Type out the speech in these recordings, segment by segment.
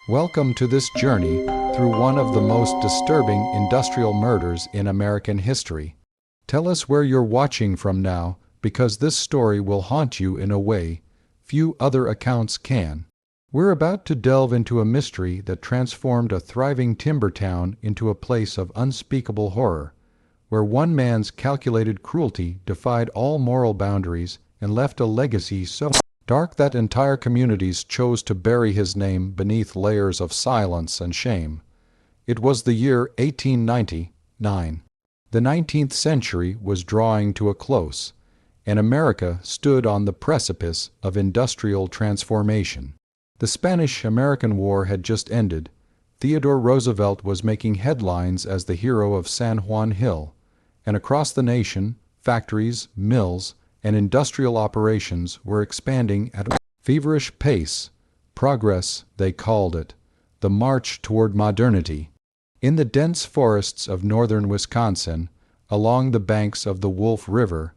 Welcome to this journey through one of the most disturbing industrial murders in American history. Tell us where you're watching from now, because this story will haunt you in a way few other accounts can. We're about to delve into a mystery that transformed a thriving timber town into a place of unspeakable horror, where one man's calculated cruelty defied all moral boundaries and left a legacy so dark that entire communities chose to bury his name beneath layers of silence and shame. It was the year 1899. The 19th century was drawing to a close, and America stood on the precipice of industrial transformation. The Spanish-American War had just ended. Theodore Roosevelt was making headlines as the hero of San Juan Hill, and across the nation, factories, mills, and industrial operations were expanding at a feverish pace. Progress, they called it, the march toward modernity. In the dense forests of northern Wisconsin, along the banks of the Wolf River,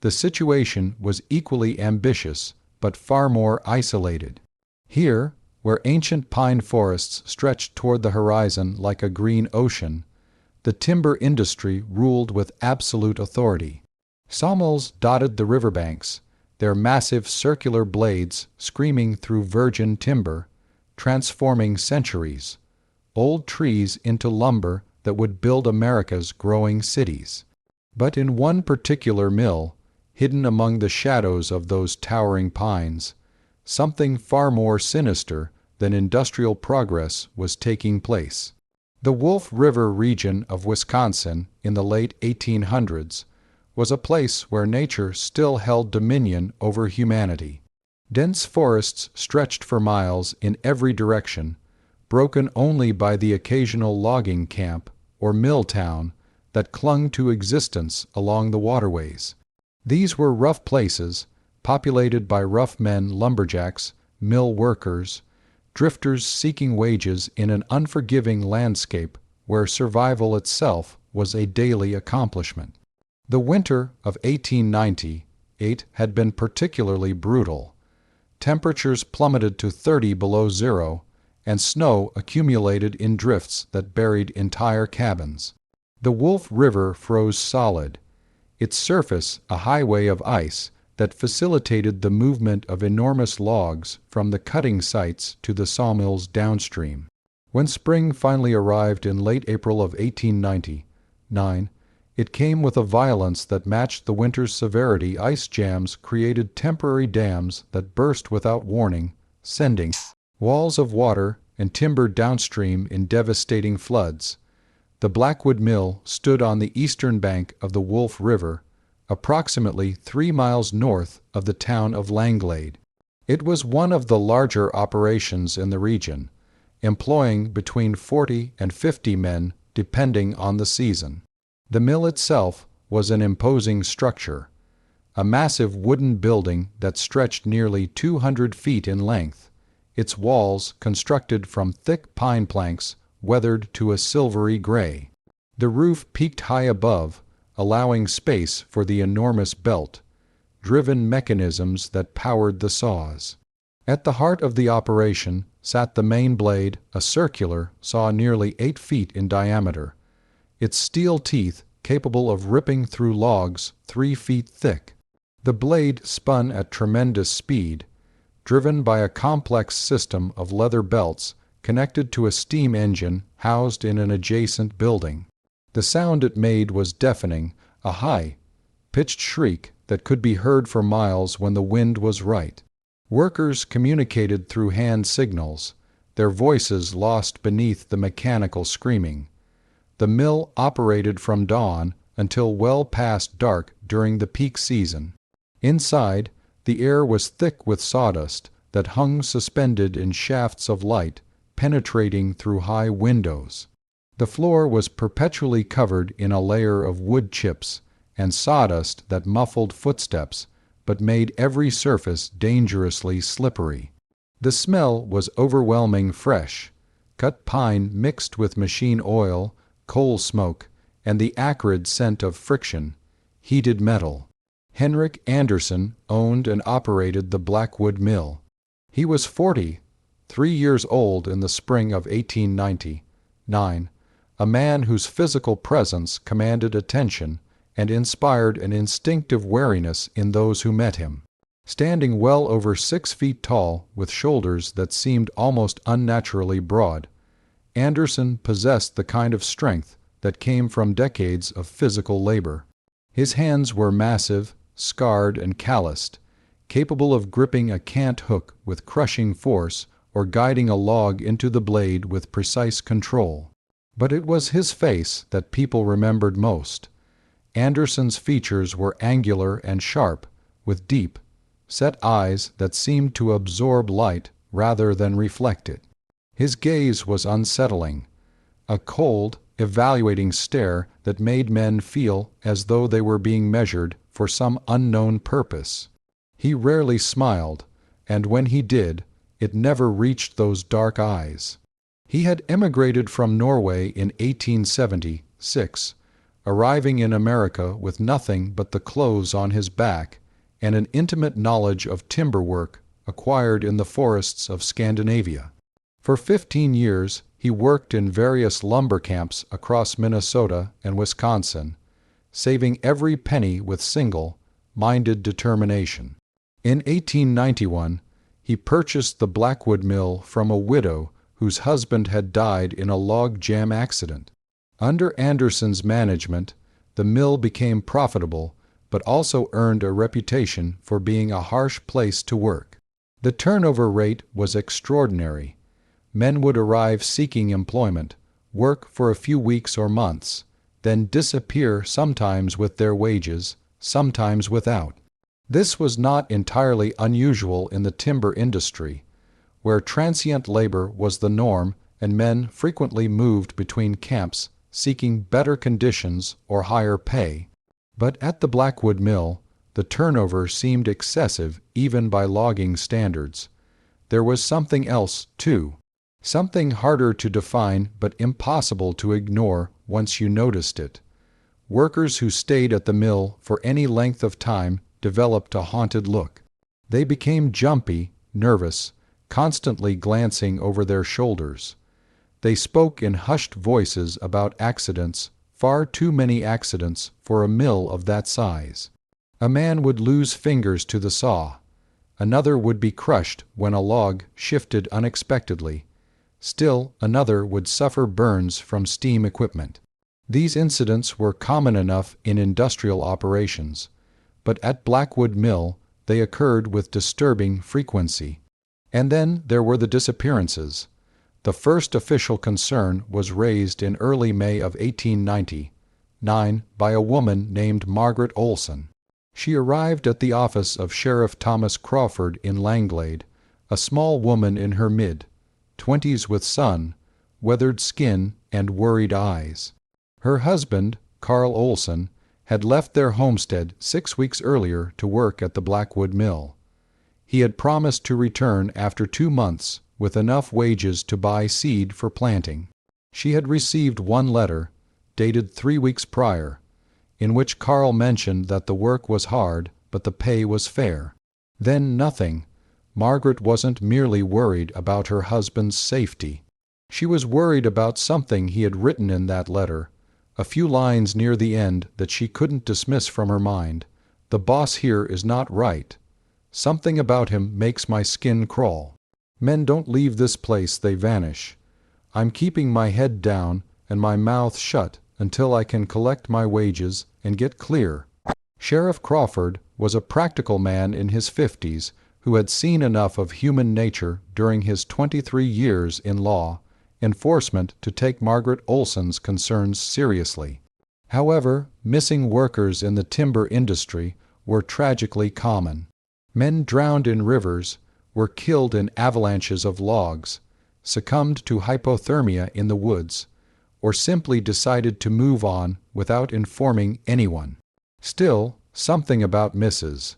the situation was equally ambitious, but far more isolated. Here, where ancient pine forests stretched toward the horizon like a green ocean, the timber industry ruled with absolute authority. Sawmills dotted the riverbanks, their massive circular blades screaming through virgin timber, transforming centuries, old trees into lumber that would build America's growing cities. But in one particular mill, hidden among the shadows of those towering pines, something far more sinister than industrial progress was taking place. The Wolf River region of Wisconsin in the late 1800s was a place where nature still held dominion over humanity. Dense forests stretched for miles in every direction, broken only by the occasional logging camp or mill town that clung to existence along the waterways. These were rough places, populated by rough men, lumberjacks, mill workers, drifters seeking wages in an unforgiving landscape where survival itself was a daily accomplishment. The winter of 1898 had been particularly brutal. Temperatures plummeted to 30 below zero, and snow accumulated in drifts that buried entire cabins. The Wolf River froze solid, its surface a highway of ice that facilitated the movement of enormous logs from the cutting sites to the sawmills downstream. When spring finally arrived in late April of 1899, it came with a violence that matched the winter's severity. Ice jams created temporary dams that burst without warning, sending walls of water and timber downstream in devastating floods. The Blackwood Mill stood on the eastern bank of the Wolf River, approximately 3 miles north of the town of Langlade. It was one of the larger operations in the region, employing between 40 and 50 men depending on the season. The mill itself was an imposing structure, a massive wooden building that stretched nearly 200 feet in length, its walls constructed from thick pine planks weathered to a silvery gray. The roof peaked high above, allowing space for the enormous belt-driven mechanisms that powered the saws. At the heart of the operation sat the main blade, a circular saw nearly 8 feet in diameter, its steel teeth capable of ripping through logs 3 feet thick. The blade spun at tremendous speed, driven by a complex system of leather belts connected to a steam engine housed in an adjacent building. The sound it made was deafening, a high-pitched shriek that could be heard for miles when the wind was right. Workers communicated through hand signals, their voices lost beneath the mechanical screaming. The mill operated from dawn until well past dark during the peak season. Inside, the air was thick with sawdust that hung suspended in shafts of light penetrating through high windows. The floor was perpetually covered in a layer of wood chips and sawdust that muffled footsteps but made every surface dangerously slippery. The smell was overwhelming fresh, cut pine mixed with machine oil, coal smoke, and the acrid scent of friction, heated metal. Henrik Andersen owned and operated the Blackwood Mill. He was 43 3 years old in the spring of 1899, a man whose physical presence commanded attention and inspired an instinctive wariness in those who met him. Standing well over 6 feet tall, with shoulders that seemed almost unnaturally broad, Andersen possessed the kind of strength that came from decades of physical labor. His hands were massive, scarred, and calloused, capable of gripping a cant hook with crushing force or guiding a log into the blade with precise control. But it was his face that people remembered most. Andersen's features were angular and sharp, with deep, set eyes that seemed to absorb light rather than reflect it. His gaze was unsettling, a cold, evaluating stare that made men feel as though they were being measured for some unknown purpose. He rarely smiled, and when he did, it never reached those dark eyes. He had emigrated from Norway in 1876, arriving in America with nothing but the clothes on his back and an intimate knowledge of timber work acquired in the forests of Scandinavia. For 15 years, he worked in various lumber camps across Minnesota and Wisconsin, saving every penny with single-minded determination. In 1891, he purchased the Blackwood Mill from a widow whose husband had died in a log jam accident. Under Andersen's management, the mill became profitable, but also earned a reputation for being a harsh place to work. The turnover rate was extraordinary. Men would arrive seeking employment, work for a few weeks or months, then disappear, sometimes with their wages, sometimes without. This was not entirely unusual in the timber industry, where transient labor was the norm and men frequently moved between camps seeking better conditions or higher pay. But at the Blackwood Mill, the turnover seemed excessive even by logging standards. There was something else, too. Something harder to define but impossible to ignore once you noticed it. Workers who stayed at the mill for any length of time developed a haunted look. They became jumpy, nervous, constantly glancing over their shoulders. They spoke in hushed voices about accidents, far too many accidents for a mill of that size. A man would lose fingers to the saw. Another would be crushed when a log shifted unexpectedly. Still another would suffer burns from steam equipment. These incidents were common enough in industrial operations, but at Blackwood Mill they occurred with disturbing frequency. And then there were the disappearances. The first official concern was raised in early May of 1899 by a woman named Margaret Olson. She arrived at the office of Sheriff Thomas Crawford in Langlade, a small woman in her mid-20s with sun, weathered skin, and worried eyes. Her husband, Carl Olson, had left their homestead 6 weeks earlier to work at the Blackwood Mill. He had promised to return after 2 months with enough wages to buy seed for planting. She had received one letter, dated 3 weeks prior, in which Carl mentioned that the work was hard, but the pay was fair. Then nothing. Margaret wasn't merely worried about her husband's safety. She was worried about something he had written in that letter, a few lines near the end that she couldn't dismiss from her mind. The boss here is not right. Something about him makes my skin crawl. Men don't leave this place, they vanish. I'm keeping my head down and my mouth shut until I can collect my wages and get clear. Sheriff Crawford was a practical man in his 50s who had seen enough of human nature during his 23 years in law enforcement to take Margaret Olson's concerns seriously. However, missing workers in the timber industry were tragically common. Men drowned in rivers, were killed in avalanches of logs, succumbed to hypothermia in the woods, or simply decided to move on without informing anyone. Still, something about Mrs.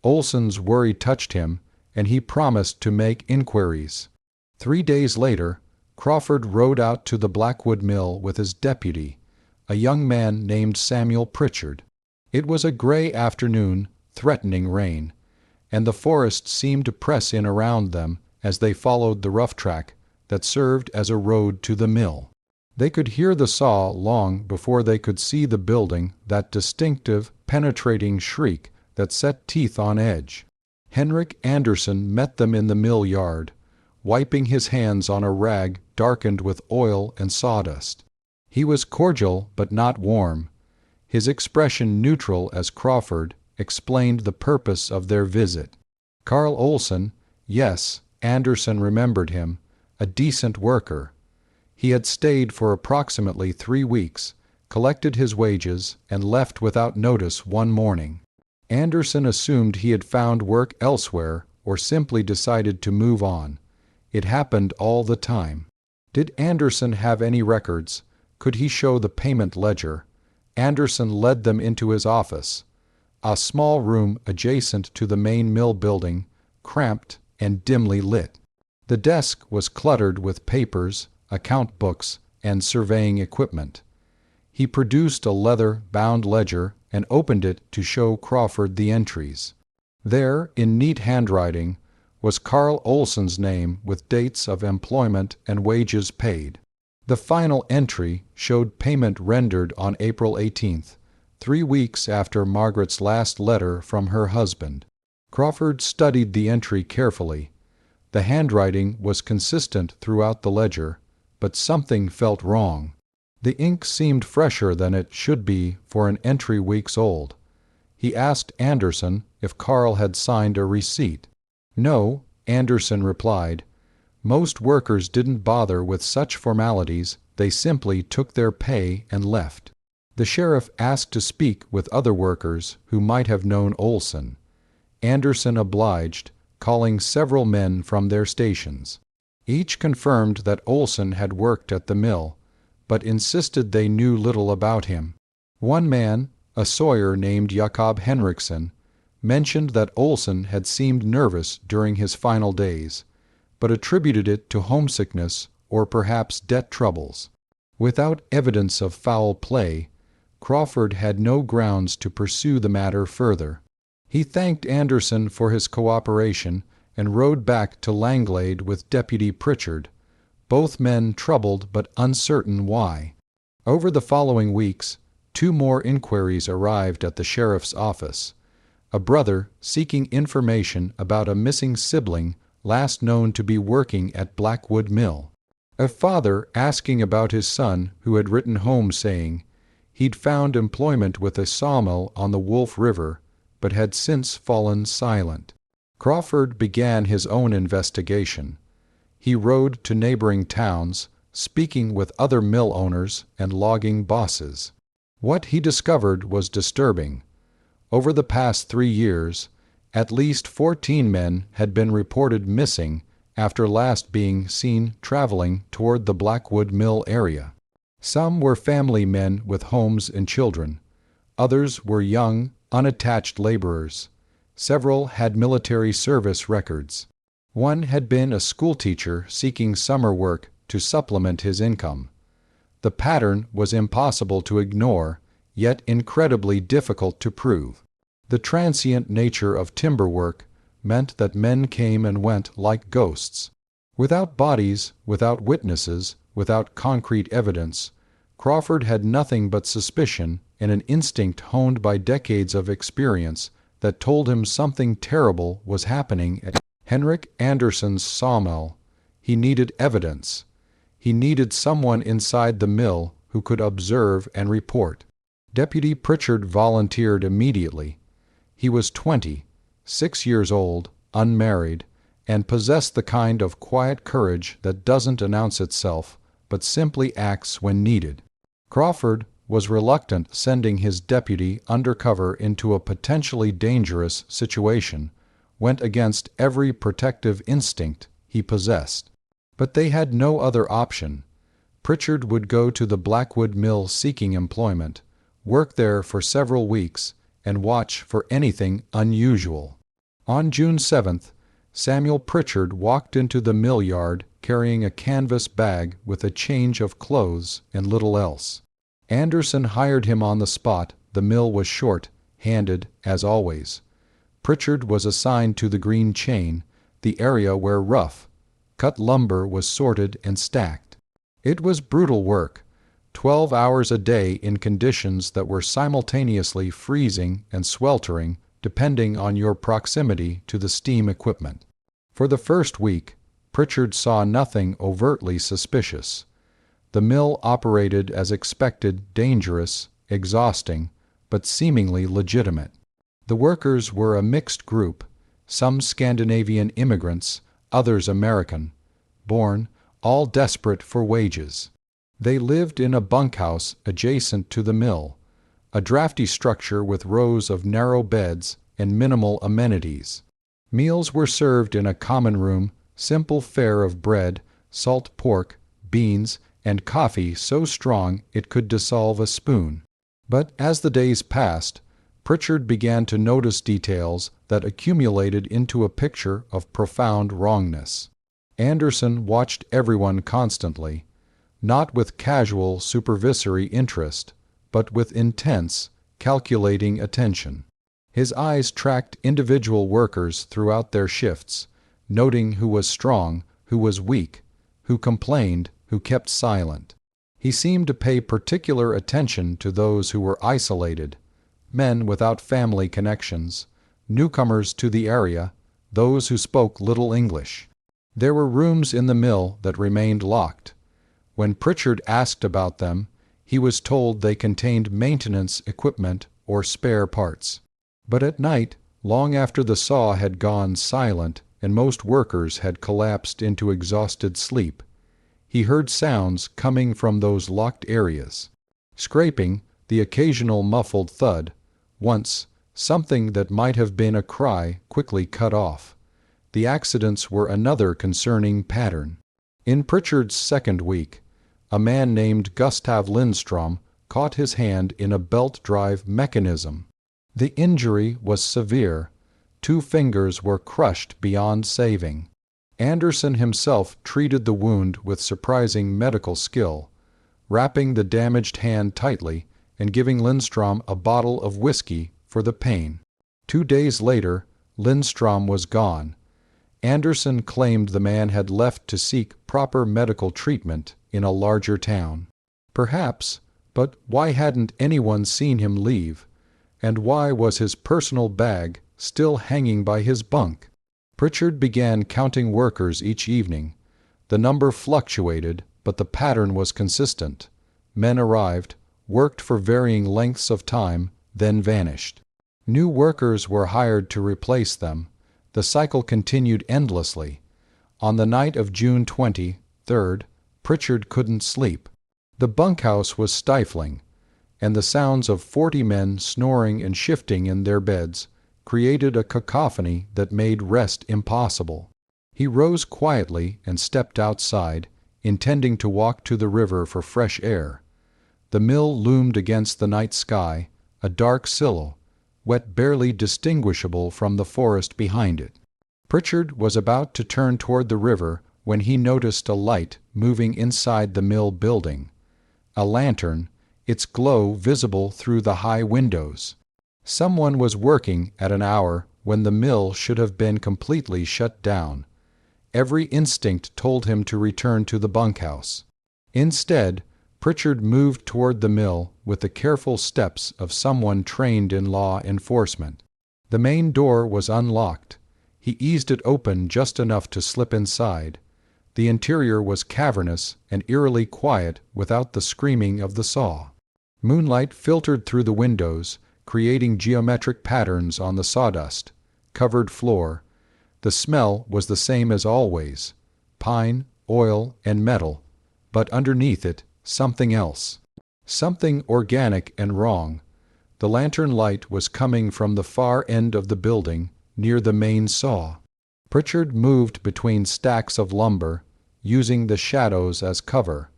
Olson's worry touched him, and he promised to make inquiries. 3 days later, Crawford rode out to the Blackwood Mill with his deputy, a young man named Samuel Pritchard. It was a gray afternoon, threatening rain, and the forest seemed to press in around them as they followed the rough track that served as a road to the mill. They could hear the saw long before they could see the building, that distinctive, penetrating shriek that set teeth on edge. Henrik Andersen met them in the mill yard, wiping his hands on a rag darkened with oil and sawdust. He was cordial but not warm. His expression neutral as Crawford explained the purpose of their visit. Carl Olsen, yes, Andersen remembered him, a decent worker. He had stayed for approximately 3 weeks, collected his wages, and left without notice one morning. Andersen assumed he had found work elsewhere or simply decided to move on. It happened all the time. Did Andersen have any records? Could he show the payment ledger? Andersen led them into his office, a small room adjacent to the main mill building, cramped and dimly lit. The desk was cluttered with papers, account books, and surveying equipment. He produced a leather-bound ledger and opened it to show Crawford the entries. There, in neat handwriting, was Carl Olsen's name with dates of employment and wages paid. The final entry showed payment rendered on April 18th, 3 weeks after Margaret's last letter from her husband. Crawford studied the entry carefully. The handwriting was consistent throughout the ledger, but something felt wrong. The ink seemed fresher than it should be for an entry weeks old. He asked Andersen if Carl had signed a receipt. No, Andersen replied. Most workers didn't bother with such formalities, they simply took their pay and left. The sheriff asked to speak with other workers who might have known Olsen. Andersen obliged, calling several men from their stations. Each confirmed that Olsen had worked at the mill, but insisted they knew little about him. One man, a sawyer named Jakob Henriksen, mentioned that Olsen had seemed nervous during his final days, but attributed it to homesickness or perhaps debt troubles. Without evidence of foul play, Crawford had no grounds to pursue the matter further. He thanked Andersen for his cooperation and rode back to Langlade with Deputy Pritchard, both men troubled but uncertain why. Over the following weeks, 2 more inquiries arrived at the sheriff's office. A brother seeking information about a missing sibling last known to be working at Blackwood Mill. A father asking about his son who had written home saying he'd found employment with a sawmill on the Wolf River, but had since fallen silent. Crawford began his own investigation. He rode to neighboring towns, speaking with other mill owners and logging bosses. What he discovered was disturbing. Over the past 3 years, at least 14 men had been reported missing after last being seen traveling toward the Blackwood Mill area. Some were family men with homes and children. Others were young, unattached laborers. Several had military service records. One had been a schoolteacher seeking summer work to supplement his income. The pattern was impossible to ignore, yet incredibly difficult to prove. The transient nature of timber work meant that men came and went like ghosts. Without bodies, without witnesses, without concrete evidence, Crawford had nothing but suspicion and an instinct honed by decades of experience that told him something terrible was happening at Henrik Andersen's sawmill. He needed evidence. He needed someone inside the mill who could observe and report. Deputy Pritchard volunteered immediately. He was 20, 6 years old, unmarried, and possessed the kind of quiet courage that doesn't announce itself, but simply acts when needed. Crawford was reluctant sending his deputy undercover into a potentially dangerous situation, went against every protective instinct he possessed. But they had no other option. Pritchard would go to the Blackwood Mill seeking employment, work there for several weeks, and watch for anything unusual. On June 7th, Samuel Pritchard walked into the mill yard carrying a canvas bag with a change of clothes and little else. Andersen hired him on the spot. The mill was short-handed, as always. Pritchard was assigned to the green chain, the area where rough, Cut lumber was sorted and stacked. It was brutal work, 12 hours a day in conditions that were simultaneously freezing and sweltering depending on your proximity to the steam equipment. For the first week, Pritchard saw nothing overtly suspicious. The mill operated as expected, dangerous, exhausting, but seemingly legitimate. The workers were a mixed group, some Scandinavian immigrants, others American, born, all desperate for wages. They lived in a bunkhouse adjacent to the mill, a drafty structure with rows of narrow beds and minimal amenities. Meals were served in a common room, simple fare of bread, salt pork, beans, and coffee so strong it could dissolve a spoon. But as the days passed, Pritchard began to notice details that accumulated into a picture of profound wrongness. Andersen watched everyone constantly, not with casual supervisory interest, but with intense, calculating attention. His eyes tracked individual workers throughout their shifts, noting who was strong, who was weak, who complained, who kept silent. He seemed to pay particular attention to those who were isolated, men without family connections, newcomers to the area, those who spoke little English. There were rooms in the mill that remained locked. When Pritchard asked about them, he was told they contained maintenance equipment or spare parts. But at night, long after the saw had gone silent and most workers had collapsed into exhausted sleep, he heard sounds coming from those locked areas. Scraping, the occasional muffled thud, once something that might have been a cry quickly cut off. The accidents were another concerning pattern. In Pritchard's second week, a man named Gustav Lindstrom caught his hand in a belt drive mechanism. The injury was severe. 2 fingers were crushed beyond saving. Andersen himself treated the wound with surprising medical skill, wrapping the damaged hand tightly and giving Lindstrom a bottle of whiskey for the pain. 2 days later, Lindstrom was gone. Andersen claimed the man had left to seek proper medical treatment in a larger town. Perhaps, but why hadn't anyone seen him leave? And why was his personal bag still hanging by his bunk? Pritchard began counting workers each evening. The number fluctuated, but the pattern was consistent. Men arrived, worked for varying lengths of time, then vanished. New workers were hired to replace them. The cycle continued endlessly. On the night of June 23rd, Pritchard couldn't sleep. The bunkhouse was stifling, and the sounds of 40 men snoring and shifting in their beds created a cacophony that made rest impossible. He rose quietly and stepped outside, intending to walk to the river for fresh air. The mill loomed against the night sky, a dark silhouette, barely distinguishable from the forest behind it. Pritchard was about to turn toward the river when he noticed a light moving inside the mill building. A lantern, its glow visible through the high windows. Someone was working at an hour when the mill should have been completely shut down. Every instinct told him to return to the bunkhouse. Instead, Pritchard moved toward the mill with the careful steps of someone trained in law enforcement. The main door was unlocked. He eased it open just enough to slip inside. The interior was cavernous and eerily quiet without the screaming of the saw. Moonlight filtered through the windows, creating geometric patterns on the sawdust-covered floor. The smell was the same as always: pine, oil, and metal, but underneath it, something else. Something organic and wrong. The lantern light was coming from the far end of the building, near the main saw. Pritchard moved between stacks of lumber, using the shadows as cover.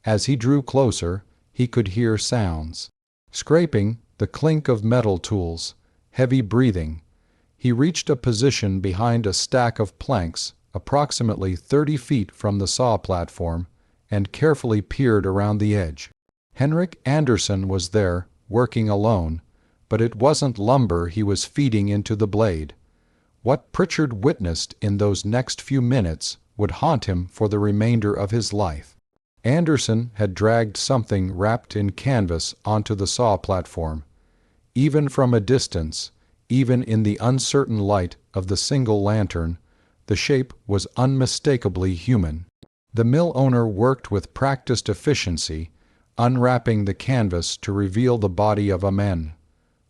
As he drew closer, he could hear sounds. Scraping, the clink of metal tools, heavy breathing. He reached a position behind a stack of planks, approximately 30 feet from the saw platform, and carefully peered around the edge. Henrik Andersen was there, working alone, but it wasn't lumber he was feeding into the blade. What Pritchard witnessed in those next few minutes would haunt him for the remainder of his life. Andersen had dragged something wrapped in canvas onto the saw platform. Even from a distance, even in the uncertain light of the single lantern, the shape was unmistakably human. The mill owner worked with practiced efficiency, unwrapping the canvas to reveal the body of a man,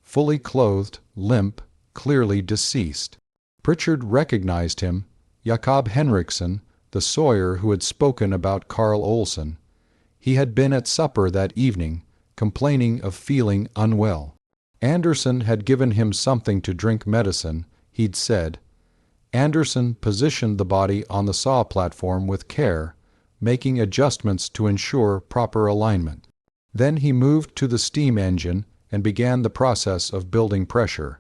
fully clothed, limp, clearly deceased. Pritchard recognized him, Jakob Henriksen, the sawyer who had spoken about Carl Olsen. He had been at supper that evening, complaining of feeling unwell. Andersen had given him something to drink medicine, he'd said. Andersen positioned the body on the saw platform with care, making adjustments to ensure proper alignment. Then he moved to the steam engine and began the process of building pressure.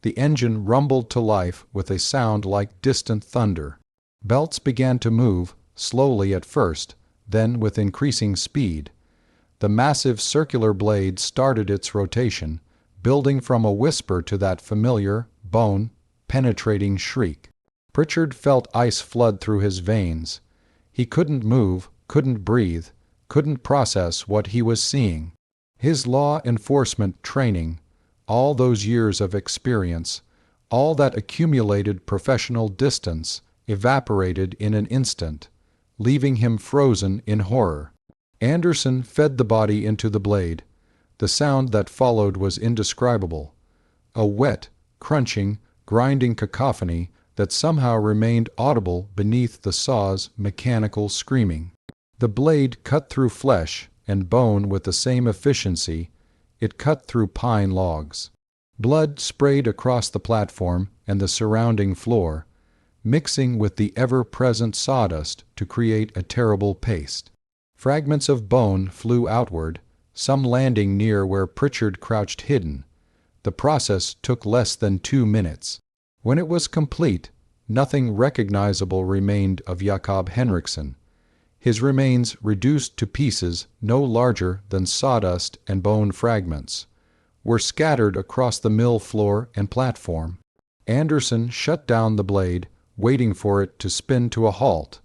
The engine rumbled to life with a sound like distant thunder. Belts began to move, slowly at first, then with increasing speed. The massive circular blade started its rotation, building from a whisper to that familiar, bone-penetrating shriek. Pritchard felt ice flood through his veins. He couldn't move, couldn't breathe, couldn't process what he was seeing. His law enforcement training, all those years of experience, all that accumulated professional distance, evaporated in an instant, leaving him frozen in horror. Andersen fed the body into the blade. The sound that followed was indescribable. A wet, crunching, grinding cacophony that somehow remained audible beneath the saw's mechanical screaming. The blade cut through flesh and bone with the same efficiency it cut through pine logs. Blood sprayed across the platform and the surrounding floor, mixing with the ever-present sawdust to create a terrible paste. Fragments of bone flew outward, some landing near where Pritchard crouched hidden. The process took less than 2 minutes. When it was complete, nothing recognizable remained of Jakob Henriksen. His remains reduced to pieces no larger than sawdust and bone fragments, were scattered across the mill floor and platform. Andersen shut down the blade, waiting for it to spin to a halt.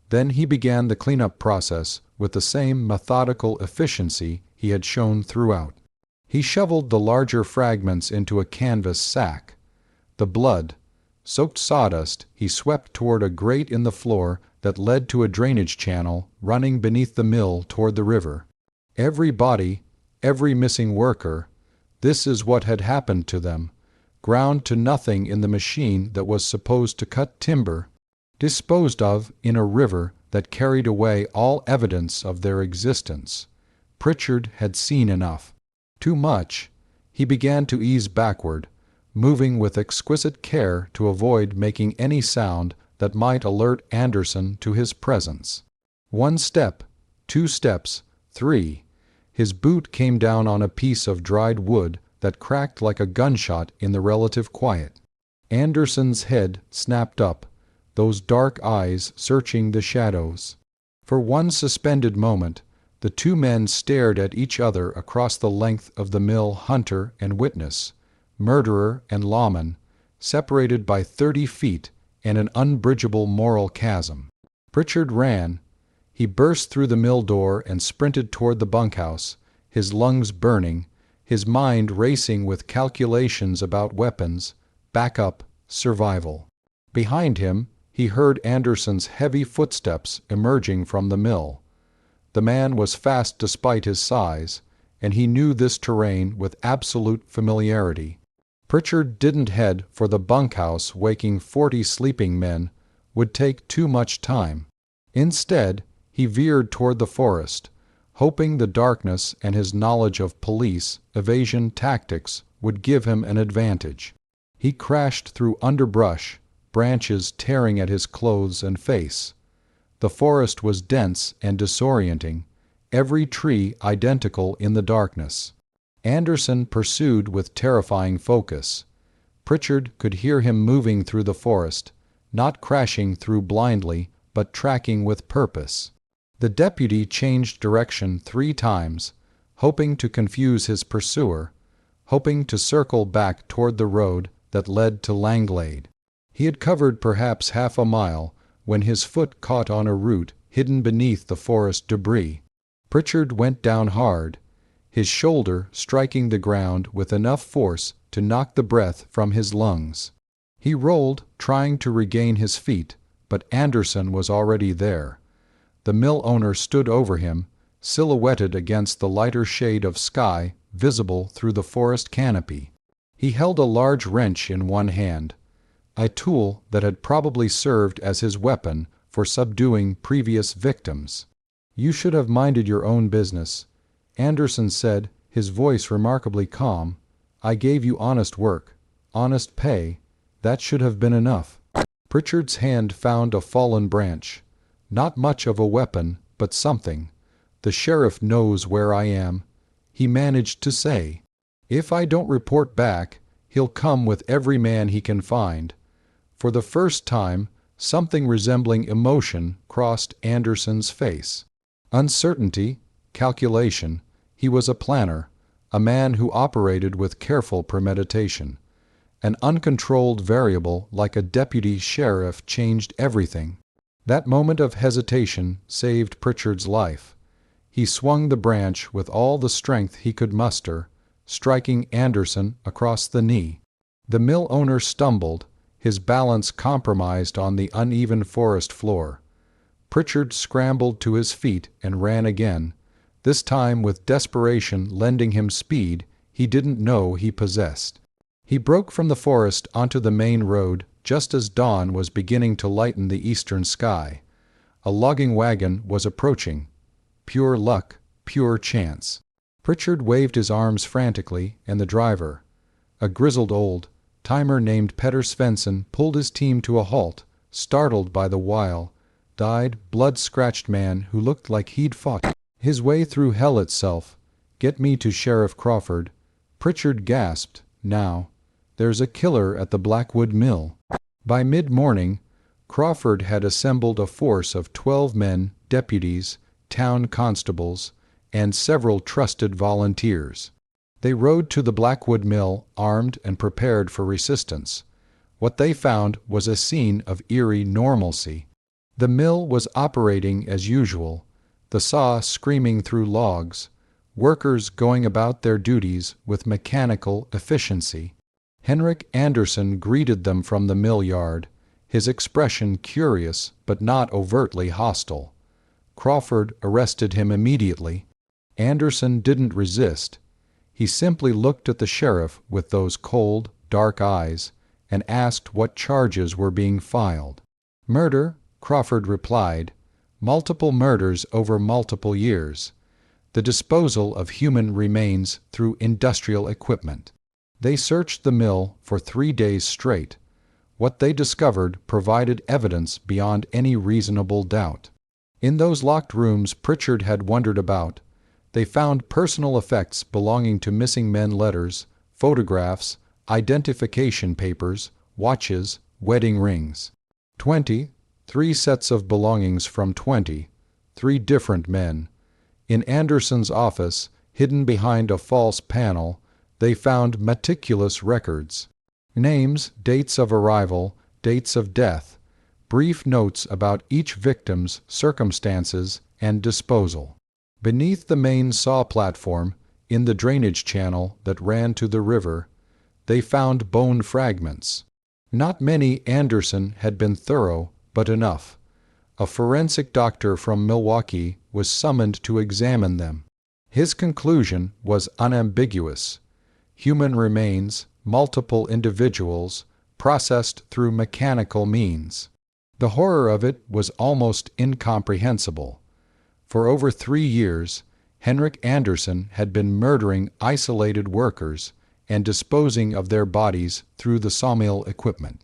Then he began the cleanup process with the same methodical efficiency he had shown throughout. He shoveled the larger fragments into a canvas sack. The blood-soaked sawdust he swept toward a grate in the floor that led to a drainage channel running beneath the mill toward the river. Every body, every missing worker, this is what had happened to them, ground to nothing in the machine that was supposed to cut timber, disposed of in a river that carried away all evidence of their existence. Pritchard had seen enough. Too much. He began to ease backward, moving with exquisite care to avoid making any sound that might alert Andersen to his presence. 1 step, 2 steps, 3. His boot came down on a piece of dried wood that cracked like a gunshot in the relative quiet. Andersen's head snapped up, those dark eyes searching the shadows. For one suspended moment, the two men stared at each other across the length of the mill, hunter and witness, murderer and lawman, separated by 30 feet and an unbridgeable moral chasm. Pritchard ran. He burst through the mill door and sprinted toward the bunkhouse, his lungs burning, his mind racing with calculations about weapons, backup, survival. Behind him, he heard Andersen's heavy footsteps emerging from the mill. The man was fast despite his size, and he knew this terrain with absolute familiarity. Pritchard didn't head for the bunkhouse waking 40 sleeping men would take too much time. Instead, he veered toward the forest, hoping the darkness and his knowledge of police evasion tactics would give him an advantage. He crashed through underbrush, branches tearing at his clothes and face. The forest was dense and disorienting, every tree identical in the darkness. Andersen pursued with terrifying focus. Pritchard could hear him moving through the forest, not crashing through blindly, but tracking with purpose. The deputy changed direction 3 times, hoping to confuse his pursuer, hoping to circle back toward the road that led to Langlade. He had covered perhaps half a mile when his foot caught on a root hidden beneath the forest debris. Pritchard went down hard, his shoulder striking the ground with enough force to knock the breath from his lungs. He rolled, trying to regain his feet, but Andersen was already there. The mill owner stood over him, silhouetted against the lighter shade of sky visible through the forest canopy. He held a large wrench in one hand, a tool that had probably served as his weapon for subduing previous victims. "You should have minded your own business," Andersen said, his voice remarkably calm. "I gave you honest work, honest pay. That should have been enough." Pritchard's hand found a fallen branch. "Not much of a weapon, but something. The sheriff knows where I am," he managed to say. "If I don't report back, he'll come with every man he can find." For the first time, something resembling emotion crossed Andersen's face. Uncertainty, calculation. He was a planner, a man who operated with careful premeditation. An uncontrolled variable like a deputy sheriff changed everything. That moment of hesitation saved Pritchard's life. He swung the branch with all the strength he could muster, striking Andersen across the knee. The mill owner stumbled, his balance compromised on the uneven forest floor. Pritchard scrambled to his feet and ran again, this time with desperation lending him speed he didn't know he possessed. He broke from the forest onto the main road just as dawn was beginning to lighten the eastern sky. A logging wagon was approaching. Pure luck, pure chance. Pritchard waved his arms frantically, and the driver, a grizzled old-timer named Petter Svensson, pulled his team to a halt, startled by the wild-eyed, blood-scratched man who looked like he'd fought his way through hell itself. "Get me to Sheriff Crawford," Pritchard gasped. "Now. There's a killer at the Blackwood Mill." By mid-morning, Crawford had assembled a force of 12 men, deputies, town constables, and several trusted volunteers. They rode to the Blackwood Mill armed and prepared for resistance. What they found was a scene of eerie normalcy. The mill was operating as usual, the saw screaming through logs, workers going about their duties with mechanical efficiency. Henrik Andersen greeted them from the mill yard, his expression curious but not overtly hostile. Crawford arrested him immediately. Andersen didn't resist. He simply looked at the sheriff with those cold, dark eyes and asked what charges were being filed. "Murder," Crawford replied. "Multiple murders over multiple years. The disposal of human remains through industrial equipment." They searched the mill for 3 days straight. What they discovered provided evidence beyond any reasonable doubt. In those locked rooms Pritchard had wondered about, they found personal effects belonging to missing men, letters, photographs, identification papers, watches, wedding rings. 23 sets of belongings from 23 different men. In Andersen's office, hidden behind a false panel, they found meticulous records. Names, dates of arrival, dates of death, brief notes about each victim's circumstances and disposal. Beneath the main saw platform, in the drainage channel that ran to the river, they found bone fragments. Not many. Andersen had been thorough, but enough. A forensic doctor from Milwaukee was summoned to examine them. His conclusion was unambiguous. Human remains, multiple individuals, processed through mechanical means. The horror of it was almost incomprehensible. For over 3 years, Henrik Andersen had been murdering isolated workers and disposing of their bodies through the sawmill equipment.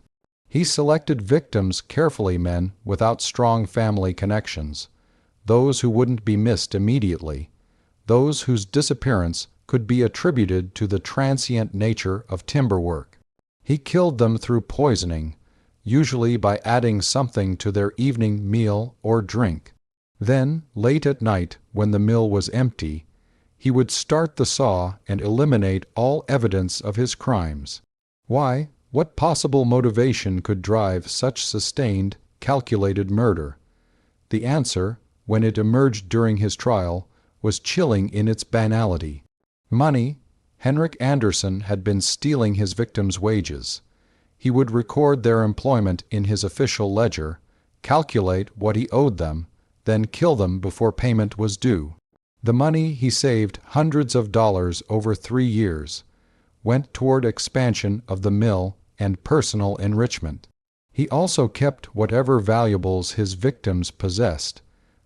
He selected victims carefully, men without strong family connections, those who wouldn't be missed immediately, those whose disappearance could be attributed to the transient nature of timber work. He killed them through poisoning, usually by adding something to their evening meal or drink. Then, late at night, when the mill was empty, he would start the saw and eliminate all evidence of his crimes. Why? What possible motivation could drive such sustained, calculated murder? The answer, when it emerged during his trial, was chilling in its banality. Money. Henrik Andersen had been stealing his victims' wages. He would record their employment in his official ledger, calculate what he owed them, then kill them before payment was due. The money he saved, hundreds of dollars over 3 years, went toward expansion of the mill and personal enrichment. He also kept whatever valuables his victims possessed,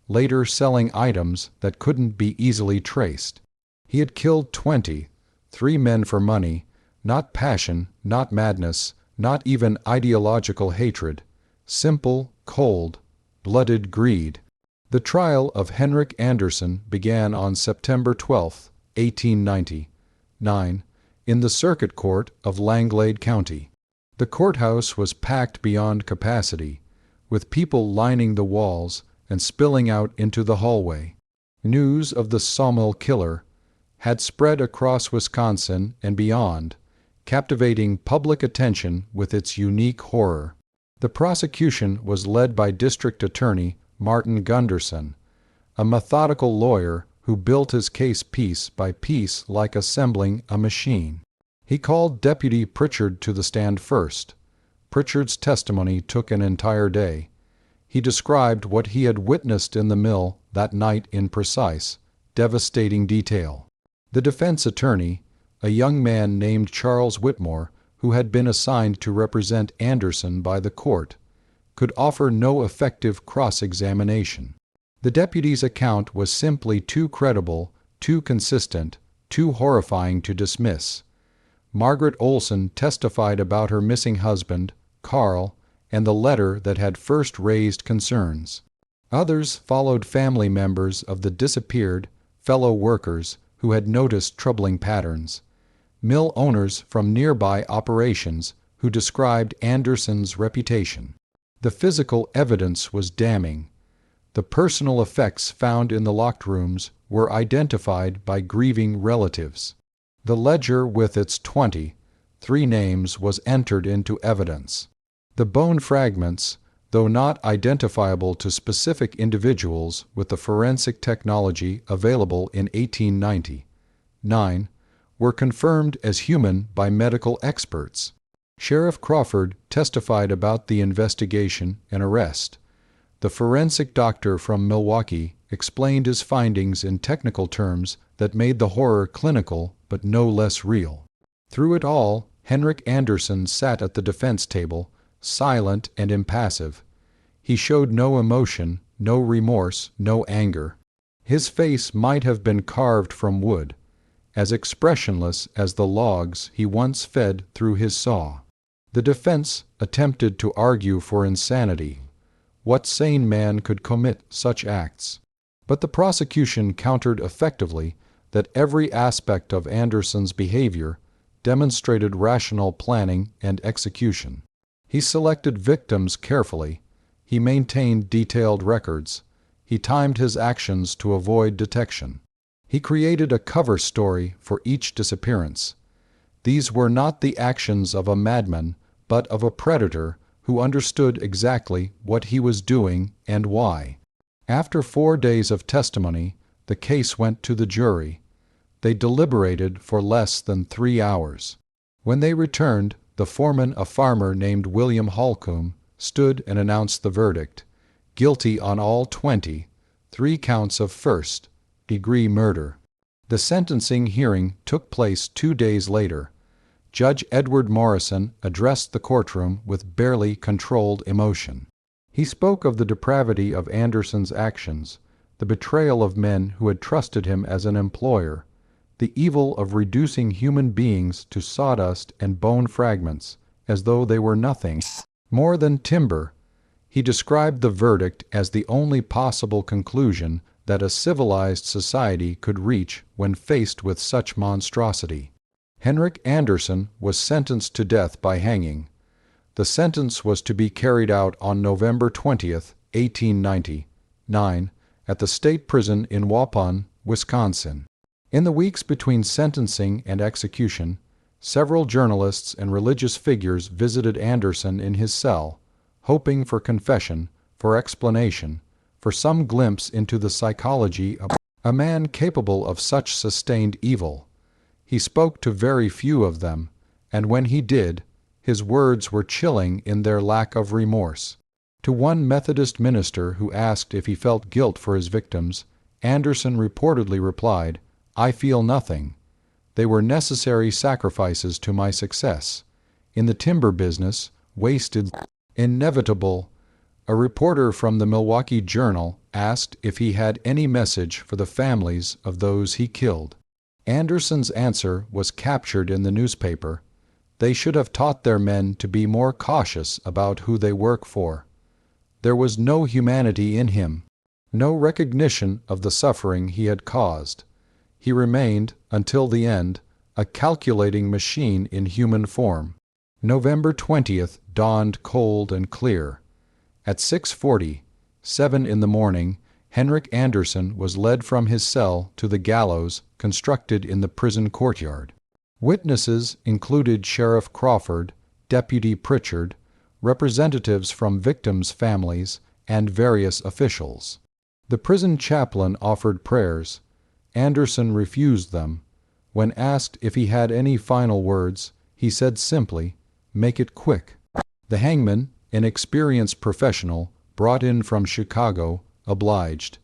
later selling items that couldn't be easily traced. He had killed 23 men for money, not passion, not madness, not even ideological hatred, simple, cold, blooded greed. The trial of Henrik Andersen began on September 12, 1899, in the Circuit Court of Langlade County. The courthouse was packed beyond capacity, with people lining the walls and spilling out into the hallway. News of the Sawmill killer had spread across Wisconsin and beyond, captivating public attention with its unique horror. The prosecution was led by District Attorney Martin Gunderson, a methodical lawyer who built his case piece by piece like assembling a machine. He called Deputy Pritchard to the stand first. Pritchard's testimony took an entire day. He described what he had witnessed in the mill that night in precise, devastating detail. The defense attorney, a young man named Charles Whitmore, who had been assigned to represent Andersen by the court, could offer no effective cross-examination. The deputy's account was simply too credible, too consistent, too horrifying to dismiss. Margaret Olson testified about her missing husband, Carl, and the letter that had first raised concerns. Others followed family members of the disappeared, fellow workers who had noticed troubling patterns, mill owners from nearby operations who described Andersen's reputation. The physical evidence was damning. The personal effects found in the locked rooms were identified by grieving relatives. The ledger with its 23 names was entered into evidence. The bone fragments, though not identifiable to specific individuals with the forensic technology available in 1899, were confirmed as human by medical experts. Sheriff Crawford testified about the investigation and arrest. The forensic doctor from Milwaukee explained his findings in technical terms that made the horror clinical but no less real. Through it all, Henrik Andersen sat at the defense table, silent and impassive. He showed no emotion, no remorse, no anger. His face might have been carved from wood, as expressionless as the logs he once fed through his saw. The defense attempted to argue for insanity. What sane man could commit such acts? But the prosecution countered effectively that every aspect of Andersen's behavior demonstrated rational planning and execution. He selected victims carefully. He maintained detailed records. He timed his actions to avoid detection. He created a cover story for each disappearance. These were not the actions of a madman, but of a predator who understood exactly what he was doing and why. After 4 days of testimony, the case went to the jury. They deliberated for less than 3 hours. When they returned, the foreman, a farmer named William Holcomb, stood and announced the verdict: guilty on all 23 counts of first-degree murder. The sentencing hearing took place 2 days later. Judge Edward Morrison addressed the courtroom with barely controlled emotion. He spoke of the depravity of Andersen's actions, the betrayal of men who had trusted him as an employer, the evil of reducing human beings to sawdust and bone fragments as though they were nothing more than timber. He described the verdict as the only possible conclusion that a civilized society could reach when faced with such monstrosity. Henrik Andersen was sentenced to death by hanging. The sentence was to be carried out on November 20th, 1899, at the state prison in Waupun, Wisconsin. In the weeks between sentencing and execution, several journalists and religious figures visited Andersen in his cell, hoping for confession, for explanation, for some glimpse into the psychology of a man capable of such sustained evil. He spoke to very few of them, and when he did, his words were chilling in their lack of remorse. To one Methodist minister who asked if he felt guilt for his victims, Andersen reportedly replied, "I feel nothing. They were necessary sacrifices to my success. In the timber business, wasted, inevitable." A reporter from the Milwaukee Journal asked if he had any message for the families of those he killed. Andersen's answer was captured in the newspaper. They should have taught their men to be more cautious about who they work for. There was no humanity in him, no recognition of the suffering he had caused. He remained, until the end, a calculating machine in human form. November 20th dawned cold and clear. At 6:40, 7 in the morning, Henrik Andersen was led from his cell to the gallows constructed in the prison courtyard. Witnesses included Sheriff Crawford, Deputy Pritchard, representatives from victims' families, and various officials. The prison chaplain offered prayers. Andersen refused them. When asked if he had any final words, he said simply, "Make it quick." The hangman, an experienced professional, brought in from Chicago, obliged.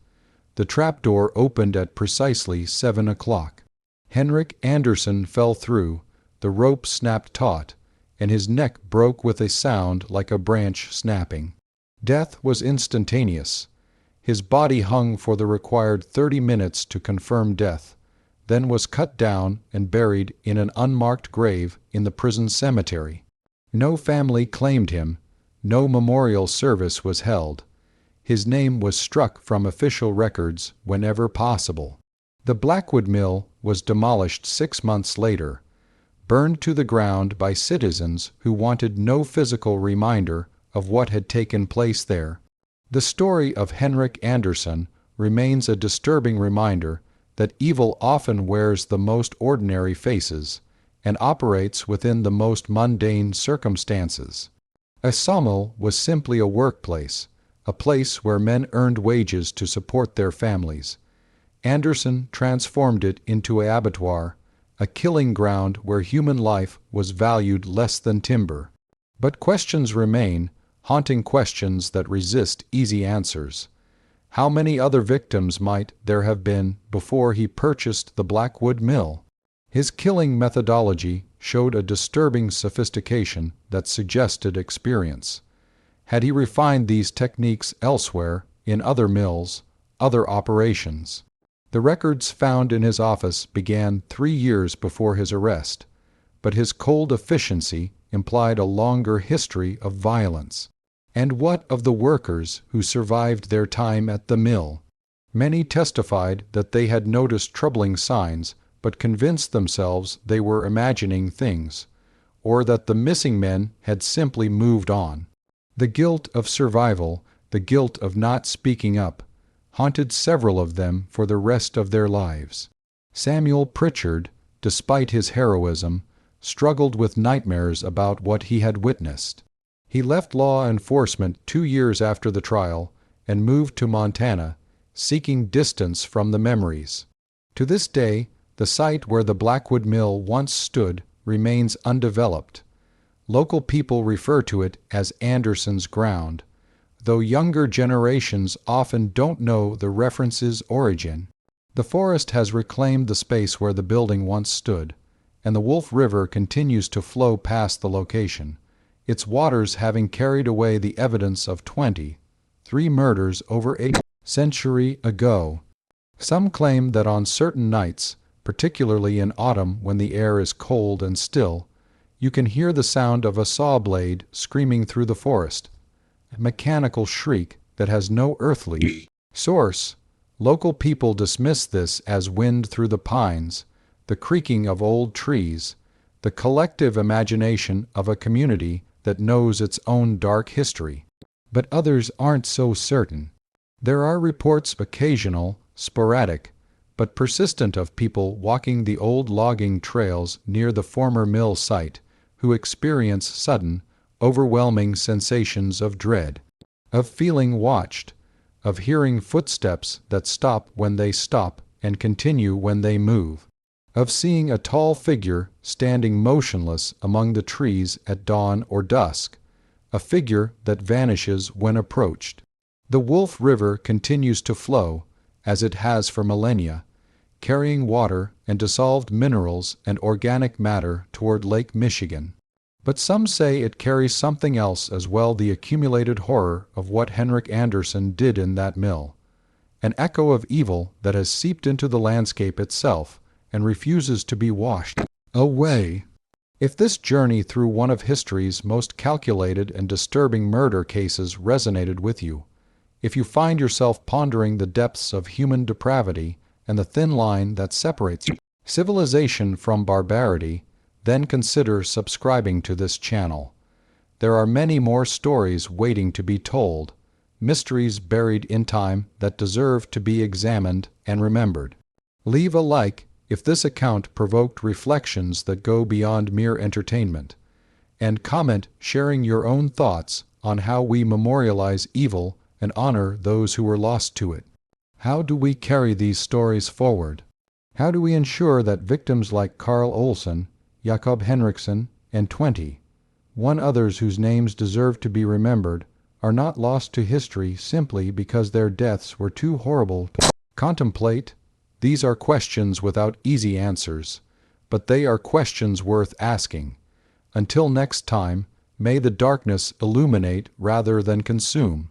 The trapdoor opened at precisely 7 o'clock. Henrik Andersen fell through, the rope snapped taut, and his neck broke with a sound like a branch snapping. Death was instantaneous. His body hung for the required 30 minutes to confirm death, then was cut down and buried in an unmarked grave in the prison cemetery. No family claimed him, no memorial service was held. His name was struck from official records whenever possible. The Blackwood Mill was demolished 6 months later, burned to the ground by citizens who wanted no physical reminder of what had taken place there. The story of Henrik Andersen remains a disturbing reminder that evil often wears the most ordinary faces and operates within the most mundane circumstances. A sawmill was simply a workplace, a place where men earned wages to support their families. Andersen transformed it into an abattoir, a killing ground where human life was valued less than timber. But questions remain, haunting questions that resist easy answers. How many other victims might there have been before he purchased the Blackwood Mill? His killing methodology showed a disturbing sophistication that suggested experience. Had he refined these techniques elsewhere, in other mills, other operations? The records found in his office began 3 years before his arrest, but his cold efficiency implied a longer history of violence. And what of the workers who survived their time at the mill? Many testified that they had noticed troubling signs, but convinced themselves they were imagining things, or that the missing men had simply moved on. The guilt of survival, the guilt of not speaking up, haunted several of them for the rest of their lives. Samuel Pritchard, despite his heroism, struggled with nightmares about what he had witnessed. He left law enforcement 2 years after the trial and moved to Montana, seeking distance from the memories. To this day, the site where the Blackwood Mill once stood remains undeveloped. Local people refer to it as Andersen's ground, though younger generations often don't know the reference's origin. The forest has reclaimed the space where the building once stood, and the Wolf River continues to flow past the location, its waters having carried away the evidence of 23 murders over a century ago. Some claim that on certain nights, particularly in autumn when the air is cold and still, you can hear the sound of a saw blade screaming through the forest, a mechanical shriek that has no earthly source. Local people dismiss this as wind through the pines, the creaking of old trees, the collective imagination of a community that knows its own dark history. But others aren't so certain. There are reports, occasional, sporadic, but persistent, of people walking the old logging trails near the former mill site who experience sudden, overwhelming sensations of dread, of feeling watched, of hearing footsteps that stop when they stop and continue when they move, of seeing a tall figure standing motionless among the trees at dawn or dusk, a figure that vanishes when approached. The Wolf River continues to flow, as it has for millennia, carrying water and dissolved minerals and organic matter toward Lake Michigan. But some say it carries something else as well, the accumulated horror of what Henrik Andersen did in that mill, an echo of evil that has seeped into the landscape itself and refuses to be washed away. If this journey through one of history's most calculated and disturbing murder cases resonated with you, if you find yourself pondering the depths of human depravity and the thin line that separates civilization from barbarity, then consider subscribing to this channel. There are many more stories waiting to be told, mysteries buried in time that deserve to be examined and remembered. Leave a like if this account provoked reflections that go beyond mere entertainment, and comment sharing your own thoughts on how we memorialize evil and honor those who were lost to it. How do we carry these stories forward? How do we ensure that victims like Carl Olsen, Jakob Henriksen, and 21 others whose names deserve to be remembered are not lost to history simply because their deaths were too horrible to contemplate? These are questions without easy answers, but they are questions worth asking. Until next time, may the darkness illuminate rather than consume.